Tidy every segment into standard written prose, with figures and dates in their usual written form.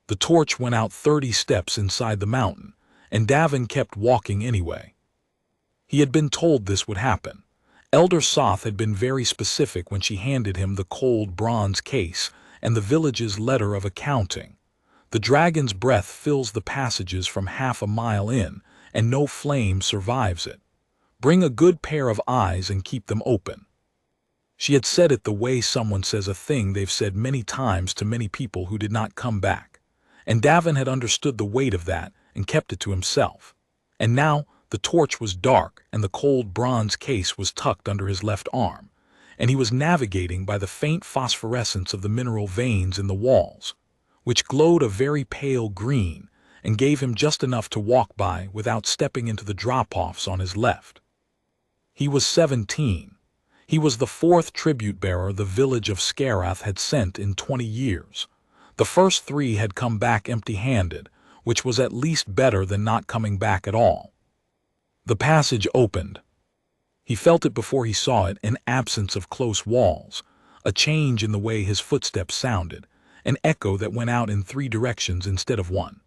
The torch went out 30 steps inside the mountain, and Davan kept walking anyway. He had been told this would happen. Elder Soth had been very specific when she handed him the cold bronze case and the village's letter of accounting. The dragon's breath fills the passages from half a mile in, and no flame survives it. Bring a good pair of eyes and keep them open. She had said it the way someone says a thing they've said many times to many people who did not come back. And Davan had understood the weight of that and kept it to himself. And now the torch was dark and the cold bronze case was tucked under his left arm, and he was navigating by the faint phosphorescence of the mineral veins in the walls, which glowed a very pale green and gave him just enough to walk by without stepping into the drop-offs on his left. He was 17. He was the 4th tribute-bearer the village of Skerath had sent in 20 years. The first 3 had come back empty-handed, which was at least better than not coming back at all. The passage opened. He felt it before he saw it, an absence of close walls, a change in the way his footsteps sounded, an echo that went out in 3 directions instead of 1.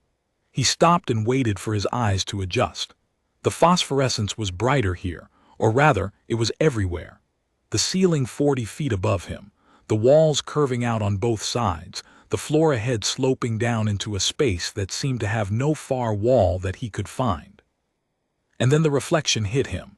He stopped and waited for his eyes to adjust. The phosphorescence was brighter here, or rather, it was everywhere. The ceiling 40 feet above him, the walls curving out on both sides, the floor ahead sloping down into a space that seemed to have no far wall that he could find. And then the reflection hit him.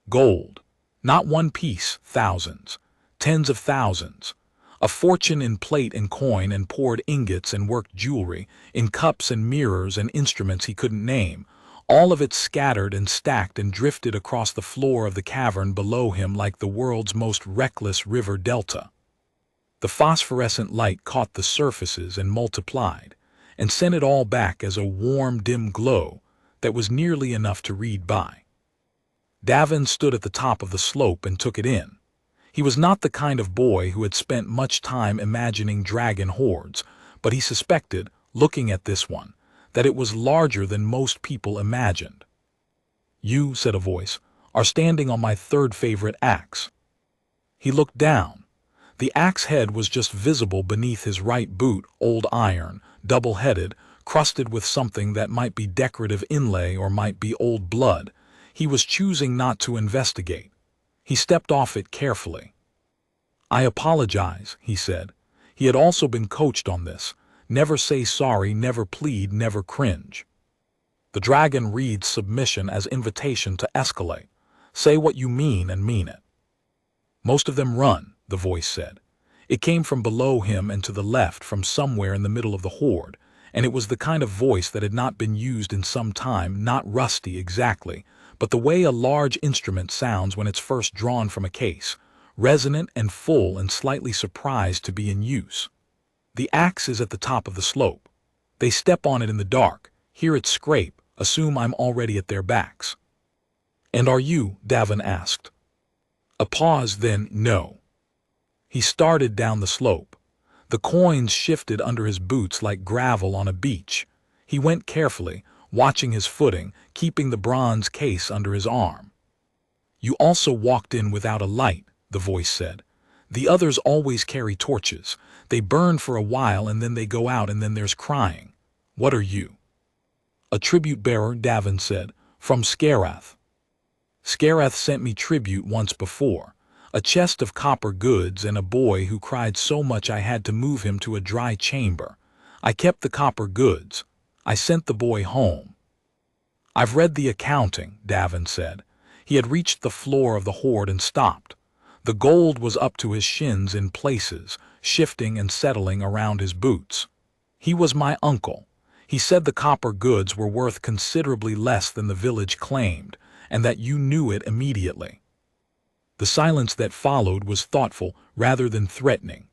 Gold. Not one piece, thousands. Tens of thousands. A fortune in plate and coin and poured ingots and worked jewelry, in cups and mirrors and instruments he couldn't name, all of it scattered and stacked and drifted across the floor of the cavern below him like the world's most reckless river delta. The phosphorescent light caught the surfaces and multiplied, and sent it all back as a warm, dim glow that was nearly enough to read by. Davan stood at the top of the slope and took it in. He was not the kind of boy who had spent much time imagining dragon hoards, but he suspected, looking at this one, that it was larger than most people imagined. "You," said a voice, "are standing on my 3rd favorite axe." He looked down. The axe head was just visible beneath his right boot, old iron, double-headed, crusted with something that might be decorative inlay or might be old blood. He was choosing not to investigate. He stepped off it carefully. "I apologize," he said. He had also been coached on this. Never say sorry, never plead, never cringe. The dragon reads submission as invitation to escalate. Say what you mean and mean it. "Most of them run," the voice said. It came from below him and to the left, from somewhere in the middle of the Hoard, and it was the kind of voice that had not been used in some time, not rusty exactly, but the way a large instrument sounds when it's first drawn from a case, resonant and full and slightly surprised to be in use. "The axe is at the top of the slope. They step on it in the dark, hear it scrape, assume I'm already at their backs." "And are you?" Davan asked. A pause, then, "No." He started down the slope. The coins shifted under his boots like gravel on a beach. He went carefully, watching his footing, keeping the bronze case under his arm. "You also walked in without a light," the voice said. "The others always carry torches. They burn for a while and then they go out and then there's crying. What are you?" "A tribute-bearer," Davan said, "from Skerath. Skerath sent me tribute once before. A chest of copper goods and a boy who cried so much I had to move him to a dry chamber. I kept the copper goods. I sent the boy home." "I've read the accounting," Davan said. He had reached the floor of the Hoard and stopped. The gold was up to his shins in places, shifting and settling around his boots. "He was my uncle. He said the copper goods were worth considerably less than the village claimed, and that you knew it immediately." The silence that followed was thoughtful rather than threatening.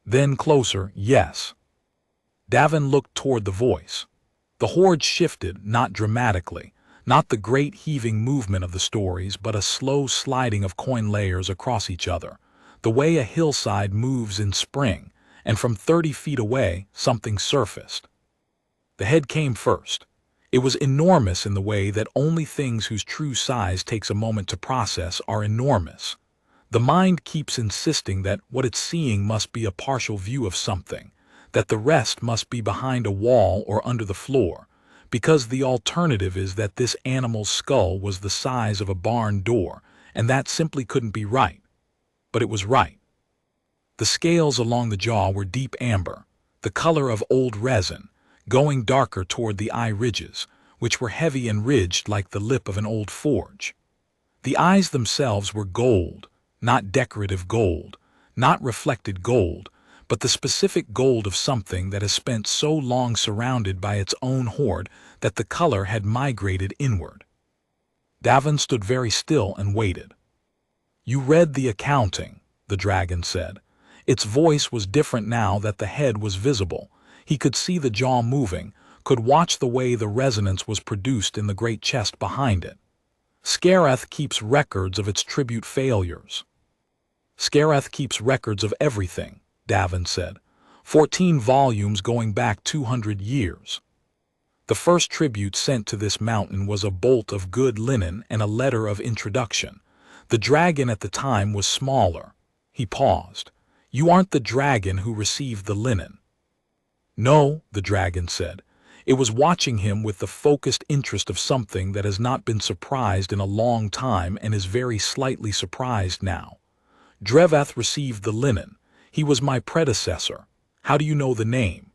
Then closer, "Yes." Davan looked toward the voice. The Hoard shifted, not dramatically, not the great heaving movement of the stories, but a slow sliding of coin layers across each other, the way a hillside moves in spring, and from 30 feet away, something surfaced. The head came first. It was enormous in the way that only things whose true size takes a moment to process are enormous. The mind keeps insisting that what it's seeing must be a partial view of something, that the rest must be behind a wall or under the floor, because the alternative is that this animal's skull was the size of a barn door, and that simply couldn't be right. But it was right. The scales along the jaw were deep amber, the color of old resin, going darker toward the eye ridges, which were heavy and ridged like the lip of an old forge. The eyes themselves were gold, not decorative gold, not reflected gold, but the specific gold of something that has spent so long surrounded by its own hoard that the color had migrated inward. Davan stood very still and waited. "You read the accounting," the dragon said. Its voice was different now that the head was visible. He could see the jaw moving, could watch the way the resonance was produced in the great chest behind it. "Skerath keeps records of its tribute failures." "Skerath keeps records of everything," Davan said. 14 volumes going back 200 years. The first tribute sent to this mountain was a bolt of good linen and a letter of introduction. The dragon at the time was smaller. He paused. "You aren't the dragon who received the linen." "No," the dragon said. It was watching him with the focused interest of something that has not been surprised in a long time and is very slightly surprised now. "Dreveth received the linen. He was my predecessor. How do you know the name?"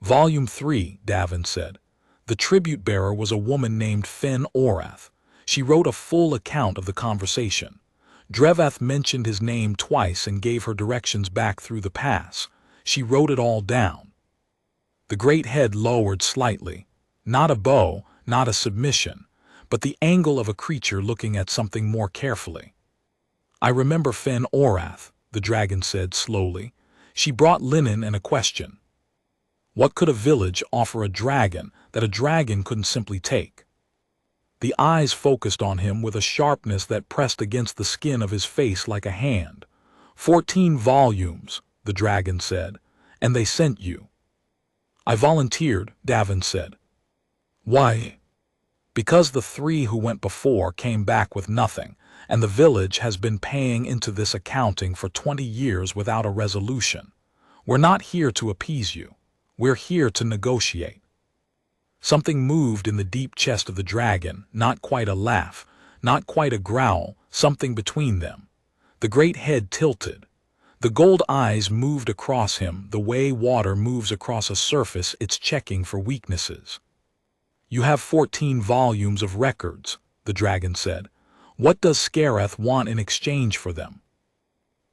"Volume 3, Davan said. "The tribute-bearer was a woman named Fen Orath. She wrote a full account of the conversation. Dreveth mentioned his name twice and gave her directions back through the pass. She wrote it all down." The great head lowered slightly. Not a bow, not a submission, but the angle of a creature looking at something more carefully. "I remember Fen Orath," the dragon said slowly. "She brought linen and a question. What could a village offer a dragon that a dragon couldn't simply take?" The eyes focused on him with a sharpness that pressed against the skin of his face like a hand. 14 volumes, the dragon said, "and they sent you." "I volunteered," Davan said. "Why?" "Because the 3 who went before came back with nothing, and the village has been paying into this accounting for 20 years without a resolution. We're not here to appease you. We're here to negotiate." Something moved in the deep chest of the dragon, not quite a laugh, not quite a growl, something between them. The great head tilted. The gold eyes moved across him the way water moves across a surface it's checking for weaknesses. "You have 14 volumes of records," the dragon said. "What does Skerath want in exchange for them?"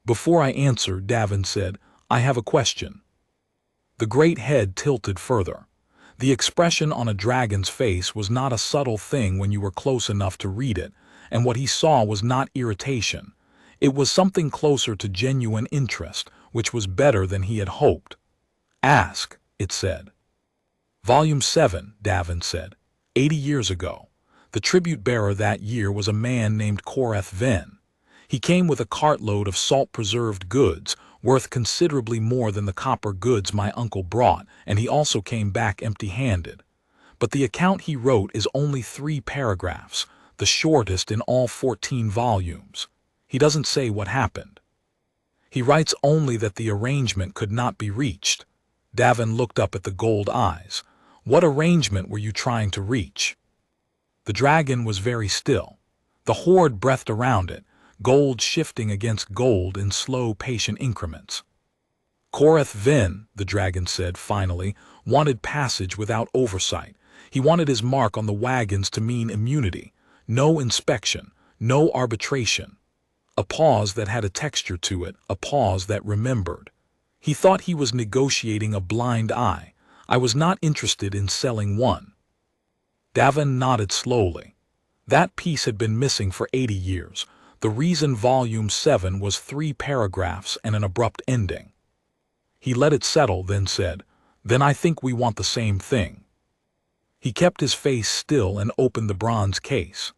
"Before I answer," Davan said, "I have a question." The great head tilted further. The expression on a dragon's face was not a subtle thing when you were close enough to read it, and what he saw was not irritation. It was something closer to genuine interest, which was better than he had hoped. "Ask," it said. "Volume 7, Davan said. 80 years ago. The tribute-bearer that year was a man named Koreth Ven. He came with a cartload of salt-preserved goods, worth considerably more than the copper goods my uncle brought, and he also came back empty-handed. But the account he wrote is only 3 paragraphs, the shortest in all 14 volumes. He doesn't say what happened. He writes only that the arrangement could not be reached." Davan looked up at the gold eyes. "What arrangement were you trying to reach?" The dragon was very still. The Hoard breathed around it, gold shifting against gold in slow, patient increments. "Koreth Ven," the dragon said finally, "wanted passage without oversight. He wanted his mark on the wagons to mean immunity, no inspection, no arbitration. A pause that had a texture to it, a pause that remembered. He thought he was negotiating a blind eye. I was not interested in selling one." Davan nodded slowly. That piece had been missing for 80 years. The reason Volume 7 was 3 paragraphs and an abrupt ending. He let it settle, then said, "Then I think we want the same thing." He kept his face still and opened the bronze case.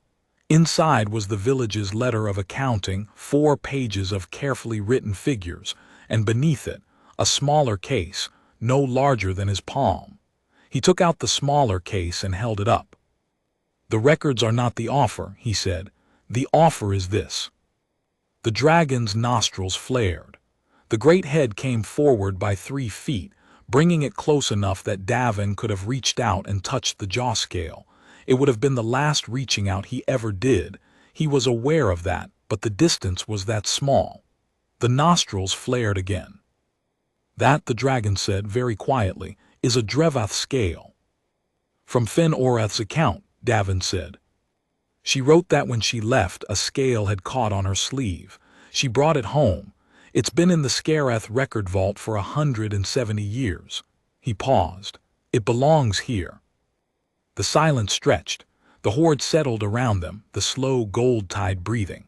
Inside was the village's letter of accounting, 4 pages of carefully written figures, and beneath it, a smaller case, no larger than his palm. He took out the smaller case and held it up. "The records are not the offer," he said. "The offer is this." The dragon's nostrils flared. The great head came forward by 3 feet, bringing it close enough that Davan could have reached out and touched the jaw scale. It would have been the last reaching out he ever did. He was aware of that, but the distance was that small. The nostrils flared again. That, the dragon said very quietly, is a Drevath scale. From Fin Orath's account, Davan said. She wrote that when she left, a scale had caught on her sleeve. She brought it home. It's been in the Skerath record vault for 170 years. He paused. It belongs here. The silence stretched. The Hoard settled around them, the slow gold-tide breathing.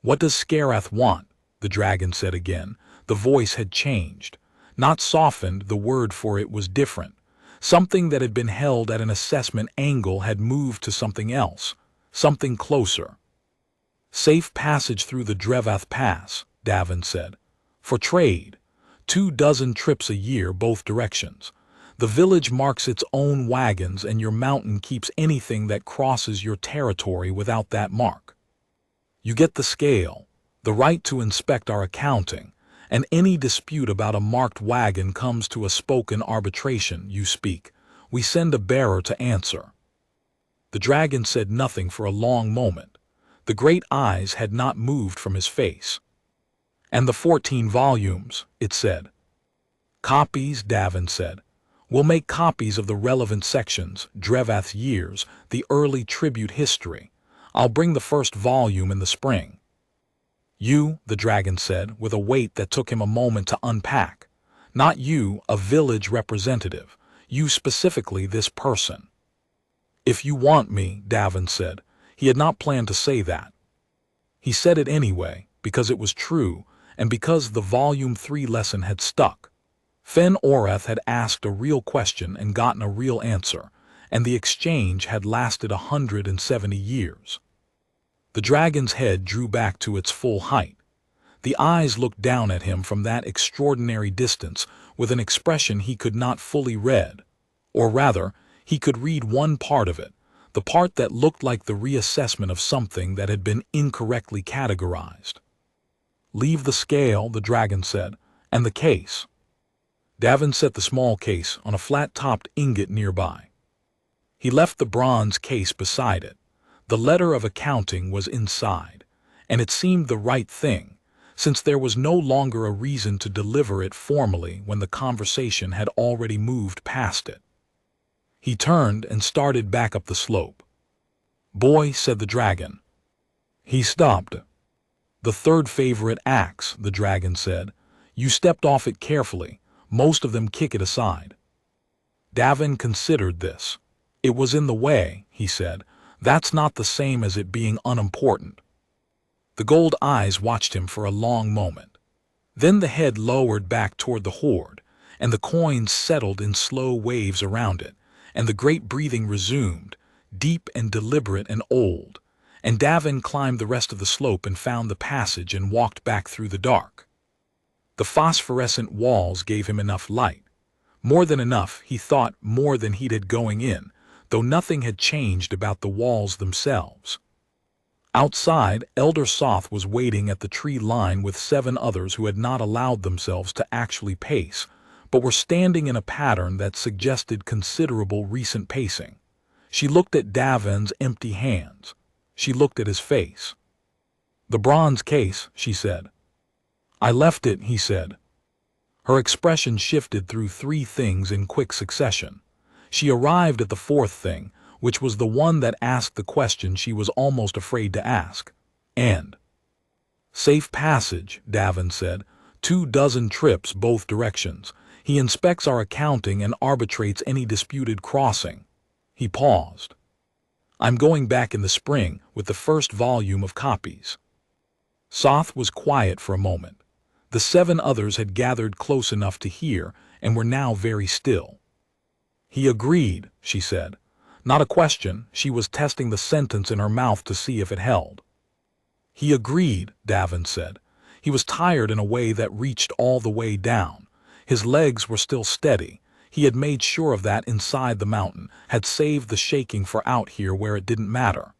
What does Skerath want? The dragon said again. The voice had changed. Not softened, the word for it was different. Something that had been held at an assessment angle had moved to something else, something closer. Safe passage through the Drevath Pass, Davan said. For trade. 24 trips a year both directions. The village marks its own wagons and your mountain keeps anything that crosses your territory without that mark. You get the scale, the right to inspect our accounting, and any dispute about a marked wagon comes to a spoken arbitration. You speak. We send a bearer to answer. The dragon said nothing for a long moment. The great eyes had not moved from his face. And the 14 volumes, it said. Copies, Davan said. We'll make copies of the relevant sections, Drevath's years, the early tribute history. I'll bring the first volume in the spring. You, the dragon said, with a weight that took him a moment to unpack. Not you, a village representative. You specifically, this person. If you want me, Davan said. He had not planned to say that. He said it anyway, because it was true, and because the Volume 3 lesson had stuck. Fin Orath had asked a real question and gotten a real answer, and the exchange had lasted 170 years. The dragon's head drew back to its full height. The eyes looked down at him from that extraordinary distance with an expression he could not fully read. Or rather, he could read one part of it, the part that looked like the reassessment of something that had been incorrectly categorized. Leave the scale, the dragon said, and the case. Davan set the small case on a flat-topped ingot nearby. He left the bronze case beside it. The letter of accounting was inside, and it seemed the right thing, since there was no longer a reason to deliver it formally when the conversation had already moved past it. He turned and started back up the slope. Boy, said the dragon. He stopped. The third favorite axe, the dragon said. You stepped off it carefully. Most of them kick it aside. Davan considered this. It was in the way, he said. That's not the same as it being unimportant. The gold eyes watched him for a long moment. Then the head lowered back toward the Hoard, and the coins settled in slow waves around it, and the great breathing resumed, deep and deliberate and old, and Davan climbed the rest of the slope and found the passage and walked back through the dark. The phosphorescent walls gave him enough light. More than enough, he thought, more than he'd had going in, though nothing had changed about the walls themselves. Outside, Elder Soth was waiting at the tree line with 7 others who had not allowed themselves to actually pace, but were standing in a pattern that suggested considerable recent pacing. She looked at Davan's empty hands. She looked at his face. The bronze case, she said. I left it, he said. Her expression shifted through 3 things in quick succession. She arrived at the 4th thing, which was the one that asked the question she was almost afraid to ask. And safe passage, Davan said. 24 trips both directions. He inspects our accounting and arbitrates any disputed crossing. He paused. I'm going back in the spring with the first volume of copies. Soth was quiet for a moment. The 7 others had gathered close enough to hear and were now very still. He agreed, she said. Not a question, she was testing the sentence in her mouth to see if it held. He agreed, Davan said. He was tired in a way that reached all the way down. His legs were still steady. He had made sure of that inside the mountain, had saved the shaking for out here where it didn't matter.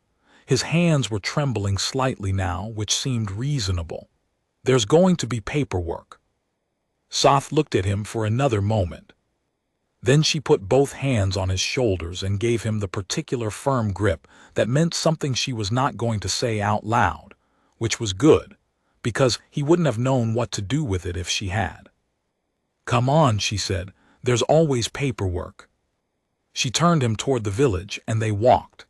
His hands were trembling slightly now, which seemed reasonable. There's going to be paperwork. Soth looked at him for another moment. Then she put both hands on his shoulders and gave him the particular firm grip that meant something she was not going to say out loud, which was good, because he wouldn't have known what to do with it if she had. "Come on," she said, "there's always paperwork." She turned him toward the village, and they walked,